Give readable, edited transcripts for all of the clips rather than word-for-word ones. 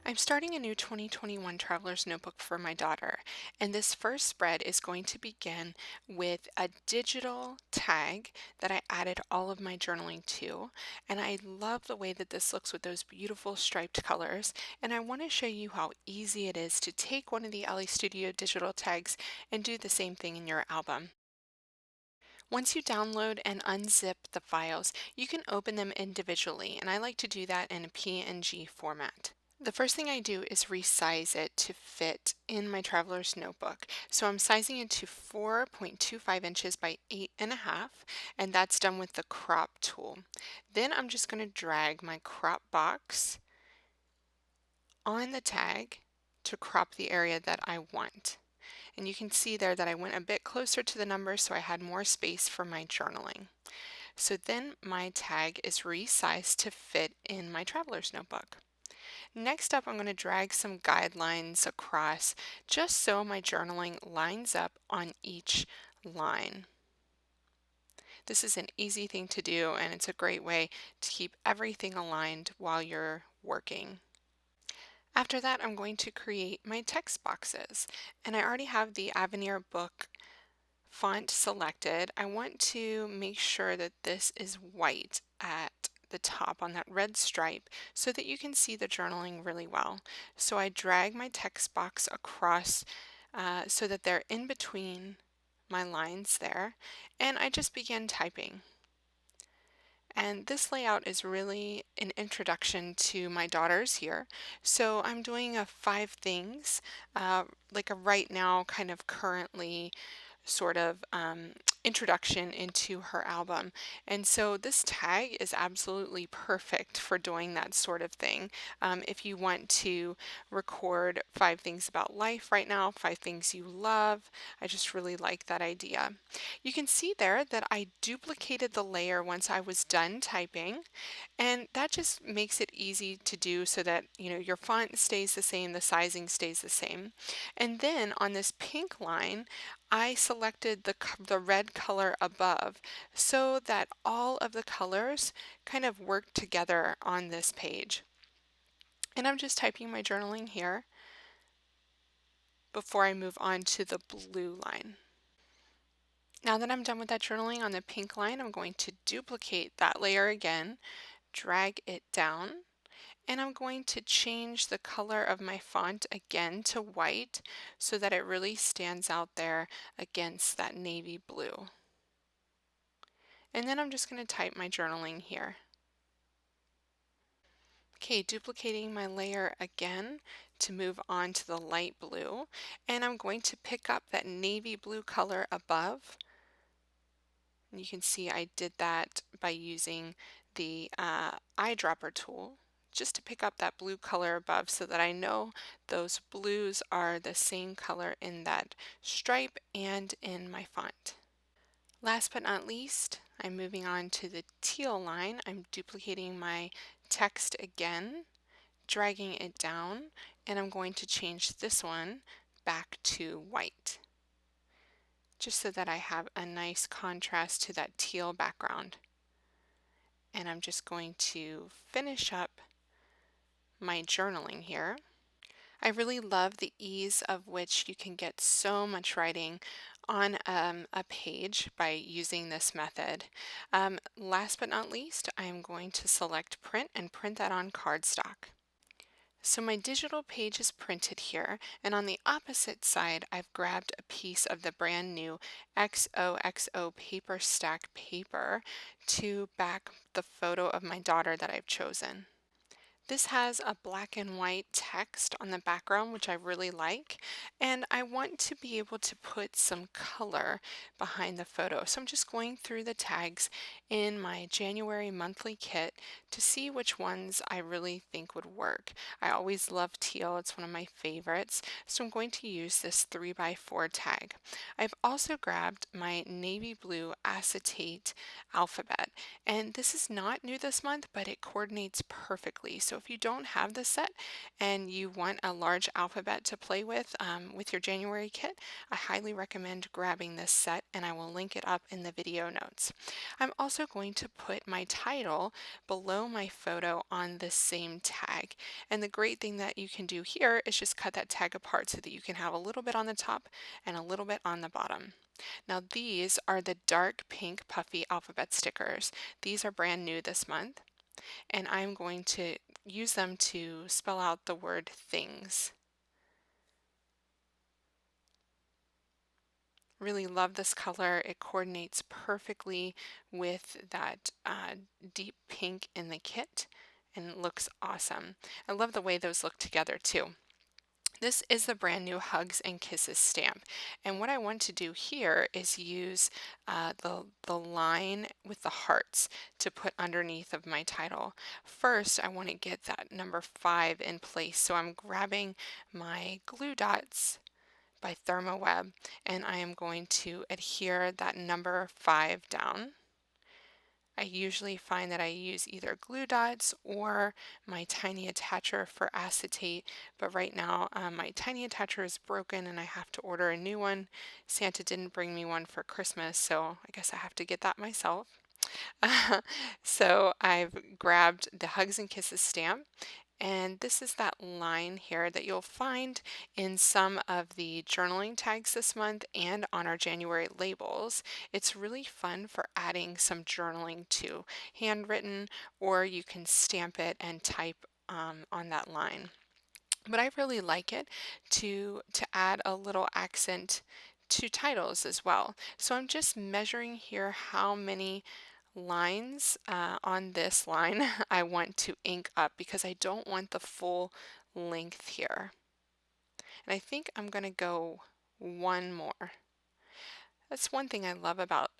I'm starting a new 2021 Traveler's Notebook for my daughter, and this first spread is going to begin with a digital tag that I added all of my journaling to. And I love the way that this looks with those beautiful striped colors. And I want to show you how easy it is to take one of the Elle Studio digital tags and do the same thing in your album. Once you download and unzip the files, you can open them individually, and I like to do that in a PNG format. The first thing I do is resize it to fit in my traveler's notebook. So I'm sizing it to 4.25 inches by 8.5, and that's done with the crop tool. Then I'm just going to drag my crop box on the tag to crop the area that I want. And you can see there that I went a bit closer to the numbers so I had more space for my journaling. So then my tag is resized to fit in my traveler's notebook. Next up, I'm going to drag some guidelines across just so my journaling lines up on each line. This is an easy thing to do, and it's a great way to keep everything aligned while you're working. After that, I'm going to create my text boxes, and I already have the Avenir book font selected. I want to make sure that this is white at the top on that red stripe so that you can see the journaling really well. So I drag my text box across so that they're in between my lines there, and I just begin typing. And this layout is really an introduction to my daughters here. So I'm doing a 5 things, like a right now kind of currently sort of introduction into her album. And so this tag is absolutely perfect for doing that sort of thing. If you want to record 5 things about life right now, 5 things you love, I just really like that idea. You can see there that I duplicated the layer once I was done typing, and that just makes it easy to do so that your font stays the same, the sizing stays the same. And then on this pink line, I selected the red color above so that all of the colors kind of work together on this page. And I'm just typing my journaling here before I move on to the blue line. Now that I'm done with that journaling on the pink line, I'm going to duplicate that layer again, drag it down, and I'm going to change the color of my font again to white so that it really stands out there against that navy blue. And then I'm just going to type my journaling here. Okay, duplicating my layer again to move on to the light blue, and I'm going to pick up that navy blue color above. And you can see I did that by using the eyedropper tool just to pick up that blue color above so that I know those blues are the same color in that stripe and in my font. Last but not least, I'm moving on to the teal line. I'm duplicating my text again, dragging it down, and I'm going to change this one back to white, just so that I have a nice contrast to that teal background. And I'm just going to finish up my journaling here. I really love the ease of which you can get so much writing on a page by using this method. Last but not least, I'm going to select print and print that on cardstock. So my digital page is printed here, and on the opposite side, I've grabbed a piece of the brand new XOXO paper stack paper to back the photo of my daughter that I've chosen. This has a black and white text on the background, which I really like, and I want to be able to put some color behind the photo. So I'm just going through the tags in my January monthly kit to see which ones I really think would work. I always love teal, it's one of my favorites, so I'm going to use this 3x4 tag. I've also grabbed my navy blue acetate alphabet, and this is not new this month, but it coordinates perfectly. So if you don't have this set and you want a large alphabet to play with your January kit, I highly recommend grabbing this set, and I will link it up in the video notes. I'm also going to put my title below my photo on the same tag. And the great thing that you can do here is just cut that tag apart so that you can have a little bit on the top and a little bit on the bottom. Now these are the dark pink puffy alphabet stickers. These are brand new this month, and I'm going to use them to spell out the word things. Really love this color. It coordinates perfectly with that deep pink in the kit and it looks awesome. I love the way those look together too. This is the brand new Hugs and Kisses stamp, and what I want to do here is use the line with the hearts to put underneath of my title. First, I want to get that number 5 in place, so I'm grabbing my glue dots by ThermoWeb, and I am going to adhere that number 5 down. I usually find that I use either glue dots or my tiny attacher for acetate, but right now my tiny attacher is broken and I have to order a new one. Santa didn't bring me one for Christmas, so I guess I have to get that myself. So I've grabbed the Hugs and Kisses stamp, and this is that line here that you'll find in some of the journaling tags this month and on our January labels. It's really fun for adding some journaling to handwritten, or you can stamp it and type on that line. But I really like it to add a little accent to titles as well. So I'm just measuring here how many lines on this line I want to ink up because I don't want the full length here. And I think I'm going to go one more. That's one thing I love about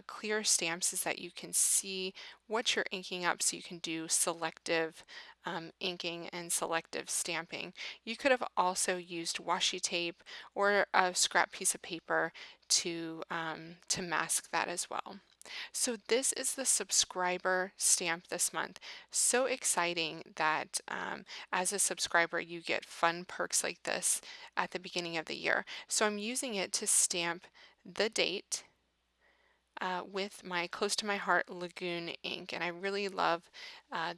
clear stamps is that you can see what you're inking up so you can do selective inking and selective stamping. You could have also used washi tape or a scrap piece of paper to mask that as well. So this is the subscriber stamp this month. So exciting that as a subscriber you get fun perks like this at the beginning of the year. So I'm using it to stamp the date with my Close to My Heart Lagoon ink, and I really love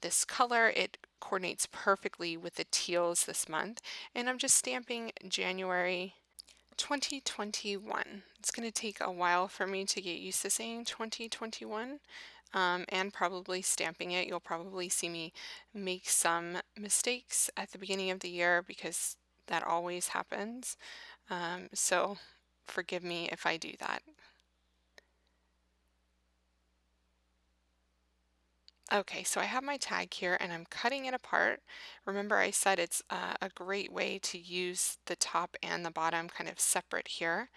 this color. It coordinates perfectly with the teals this month, and I'm just stamping January 2021. It's going to take a while for me to get used to saying 2021 and probably stamping it. You'll probably see me make some mistakes at the beginning of the year because that always happens. So forgive me if I do that. Okay, so I have my tag here and I'm cutting it apart. Remember I said it's a great way to use the top and the bottom kind of separate here.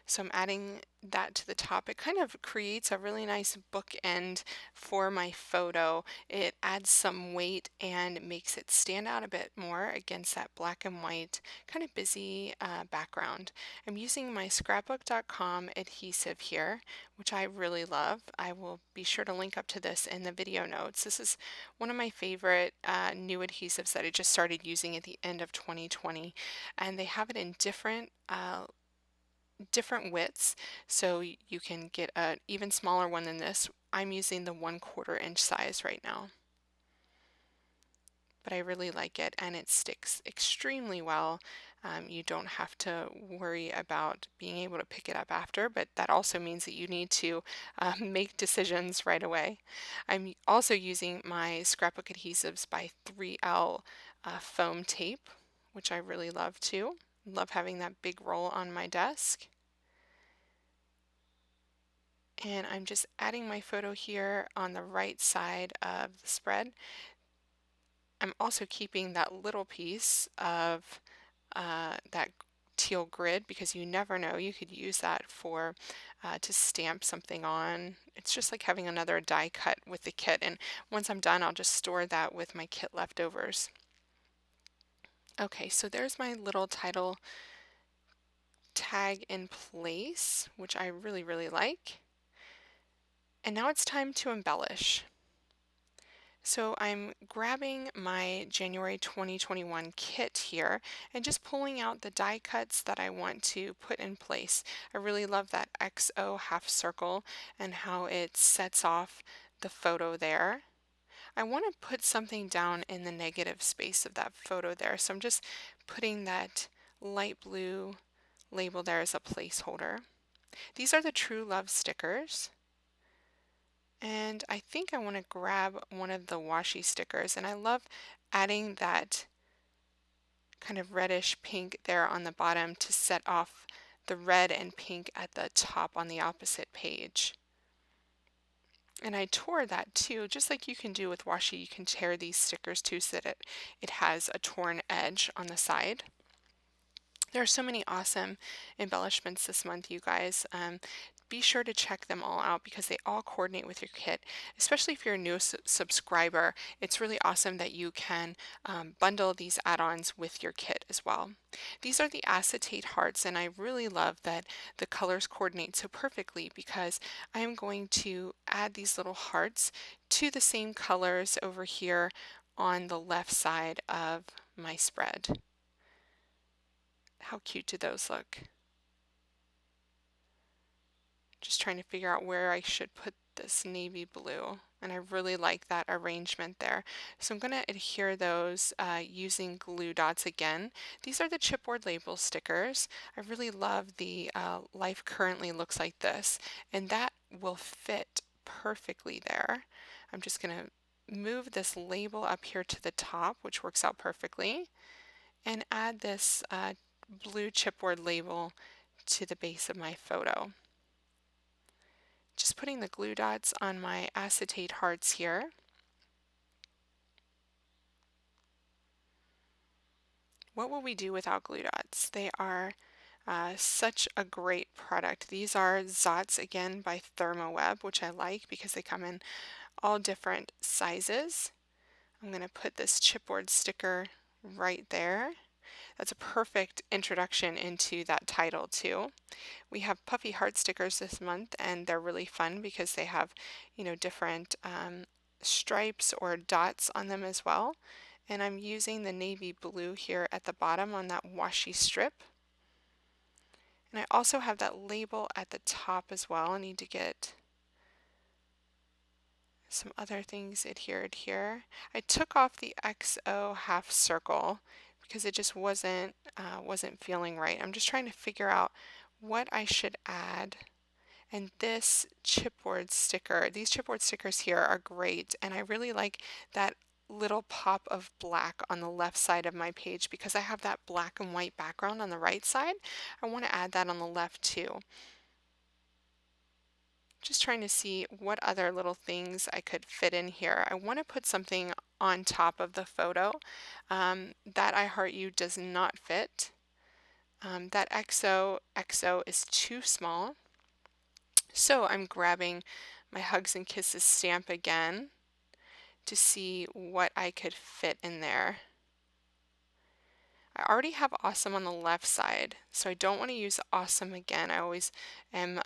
So I'm adding that to the top. It kind of creates a really nice bookend for my photo. It adds some weight and makes it stand out a bit more against that black and white kind of busy background. I'm using my scrapbook.com adhesive here, which I really love. I will be sure to link up to this in the video notes. This is one of my favorite new adhesives that I just started using at the end of 2020, and they have it in different widths, so you can get an even smaller one than this. I'm using the 1/4 inch size right now, but I really like it and it sticks extremely well. You don't have to worry about being able to pick it up after, but that also means that you need to make decisions right away. I'm also using my scrapbook adhesives by 3L foam tape, which I really love too. Love having that big roll on my desk. And I'm just adding my photo here on the right side of the spread. I'm also keeping that little piece of that teal grid because you never know, you could use that for to stamp something on. It's just like having another die cut with the kit, and once I'm done I'll just store that with my kit leftovers. Okay, so there's my little title tag in place, which I really like. And now it's time to embellish. So I'm grabbing my January 2021 kit here and just pulling out the die cuts that I want to put in place. I really love that XO half circle and how it sets off the photo there. I want to put something down in the negative space of that photo there, so I'm just putting that light blue label there as a placeholder. These are the True Love stickers. And I think I want to grab one of the washi stickers, and I love adding that kind of reddish pink there on the bottom to set off the red and pink at the top on the opposite page. And I tore that too, just like you can do with washi. You can tear these stickers too so that it has a torn edge on the side. There are so many awesome embellishments this month, you guys. Be sure to check them all out because they all coordinate with your kit, especially if you're a new subscriber. It's really awesome that you can bundle these add-ons with your kit as well. These are the acetate hearts, and I really love that the colors coordinate so perfectly because I am going to add these little hearts to the same colors over here on the left side of my spread. How cute do those look? Just trying to figure out where I should put this navy blue, and I really like that arrangement there. So I'm going to adhere those using glue dots again. These are the chipboard label stickers. I really love the Life Currently Looks Like This, and that will fit perfectly there. I'm just going to move this label up here to the top, which works out perfectly, and add this blue chipboard label to the base of my photo. Just putting the glue dots on my acetate hearts here. What will we do without glue dots? They are such a great product. These are Zots again by ThermoWeb, which I like because they come in all different sizes. I'm going to put this chipboard sticker right there. That's a perfect introduction into that title too. We have puffy heart stickers this month, and they're really fun because they have, different stripes or dots on them as well. And I'm using the navy blue here at the bottom on that washi strip. And I also have that label at the top as well. I need to get some other things adhered here. I took off the XO half circle because it just wasn't feeling right. I'm just trying to figure out what I should add. And this chipboard sticker, these chipboard stickers here are great, and I really like that little pop of black on the left side of my page because I have that black and white background on the right side. I want to add that on the left too. Just trying to see what other little things I could fit in here. I want to put something on top of the photo. That I Heart You does not fit. That XO is too small. So I'm grabbing my Hugs and Kisses stamp again to see what I could fit in there. I already have Awesome on the left side, so I don't want to use Awesome again. I always am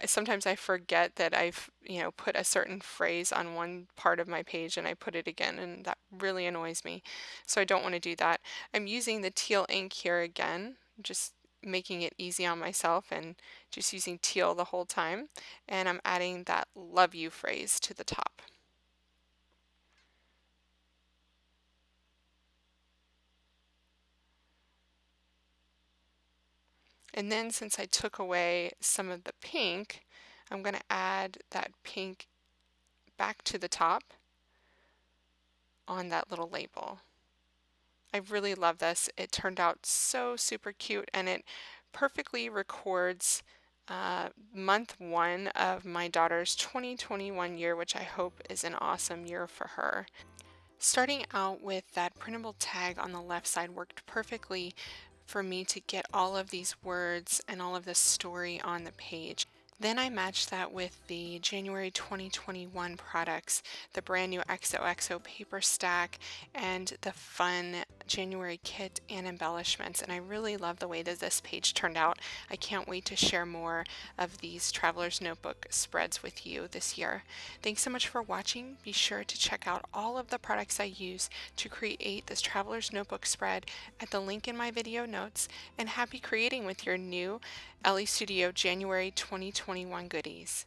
sometimes I forget that I've put a certain phrase on one part of my page and I put it again, and that really annoys me. So I don't want to do that. I'm using the teal ink here again, just making it easy on myself and just using teal the whole time. And I'm adding that love you phrase to the top. And then since I took away some of the pink, I'm going to add that pink back to the top on that little label. I really love this. It turned out so super cute, and it perfectly records month one of my daughter's 2021 year, which I hope is an awesome year for her. Starting out with that printable tag on the left side worked perfectly for me to get all of these words and all of the story on the page. Then I matched that with the January 2021 products, the brand new XOXO paper stack, and the fun January kit and embellishments. And I really love the way that this page turned out. I can't wait to share more of these Traveler's Notebook spreads with you this year. Thanks so much for watching. Be sure to check out all of the products I use to create this Traveler's Notebook spread at the link in my video notes, and happy creating with your new Elle Studio January 2021 goodies.